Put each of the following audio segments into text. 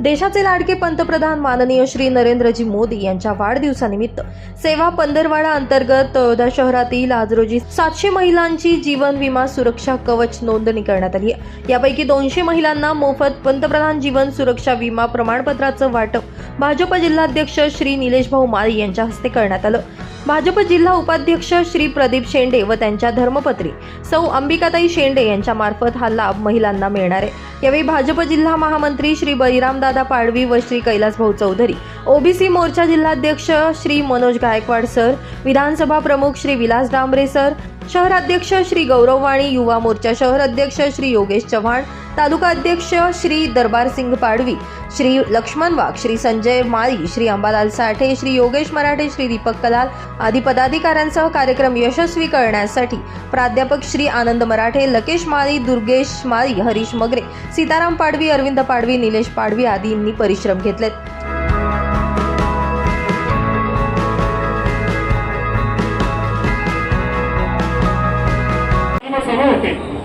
देशाचे लाडके पंतप्रधान माननीय श्री नरेंद्रजी मोदी यांच्या वाढदिवसानिमित्त सेवा पंधरवाडा अंतर्गत तळोदा शहरातील आज रोजी 700 महिलांची जीवन विमा सुरक्षा कवच नोंदणी करण्यात आली आहे। यापैकी 200 महिलांना मोफत पंतप्रधान जीवन सुरक्षा विमा प्रमाणपत्राचं वाटप भाजप जिल्हाध्यक्ष श्री निलेश भाऊ माळी यांच्या हस्ते करण्यात आलं। भाजप जिल्हा उपाध्यक्ष श्री प्रदीप शेंडे व त्यांच्या धर्मपत्री सौ अंबिकाताई शेंडे यांच्या मार्फत हा लाभ महिलांना मिळणार आहे। यावेळी भाजप जिल्हा महामंत्री श्री बळीरामदादा पाडवी व श्री कैलास भाऊ चौधरी, ओबीसी मोर्चा जिल्हाध्यक्ष श्री मनोज गायकवाड सर, विधानसभा प्रमुख श्री विलास डांबरे सर, शहराध्यक्ष श्री गौरव वाणी, युवा मोर्चा शहर अध्यक्ष श्री योगेश चव्हाण, तालुका अध्यक्ष श्री दरबार सिंग पाडवी, श्री लक्ष्मण वाघ, श्री संजय माळी, श्री अंबालाल साठे, श्री योगेश मराठे, श्री दीपक कलाल आदी पदाधिकाऱ्यांसह कार्यक्रम यशस्वी करण्यासाठी प्राध्यापक श्री आनंद मराठे, लकेश माळी, दुर्गेश माळी, हरीश मगरे, सीताराम पाडवी, अरविंद पाडवी, निलेश पाडवी आदींनी परिश्रम घेतलेत।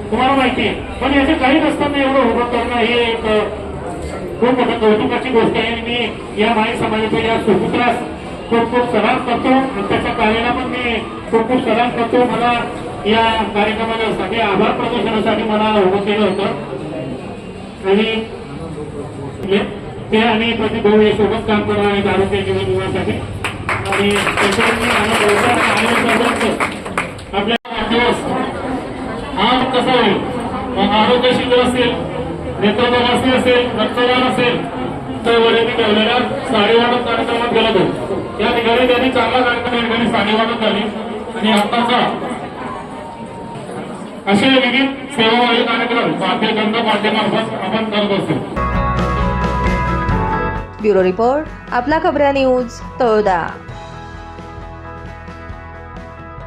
तुम्हाला माहिती आहे, पण याचे काही नसताना एवढं उभं करणं ही एक खूप मोठी कौतुकाची गोष्ट आहे। मी या माई समाजाच्या या सुपुत्रास खूप खूप सलाम करतो आणि त्याच्या कार्याला पण मी खूप खूप सलाम करतो। मला या कार्यक्रमासाठी आभार प्रदर्शनासाठी मला उभं केलं होतं आणि ते आणि प्रदीप भाऊ सोबत काम करणार आहेत आरोग्य जीवन विम्यासाठी आणि आपल्या दिवस आज कसं होईल, आरोग्य शिबिर असेल, नेत्रदान असेल, रक्तदान असेल, तर वरील ठेवलेल्या साडेवाटप कार्यक्रमात गेला तो त्या ठिकाणी त्यांनी चांगला कार्यक्रम या ठिकाणी साडेवाटप झाली आणि आताचा असे विविध सेवाभावी कार्यक्रम भारतीय जनता पार्टीमार्फत आपण करत असतो। ब्युरो रिपोर्ट, आपला खबऱ्या न्यूज, तळोदा।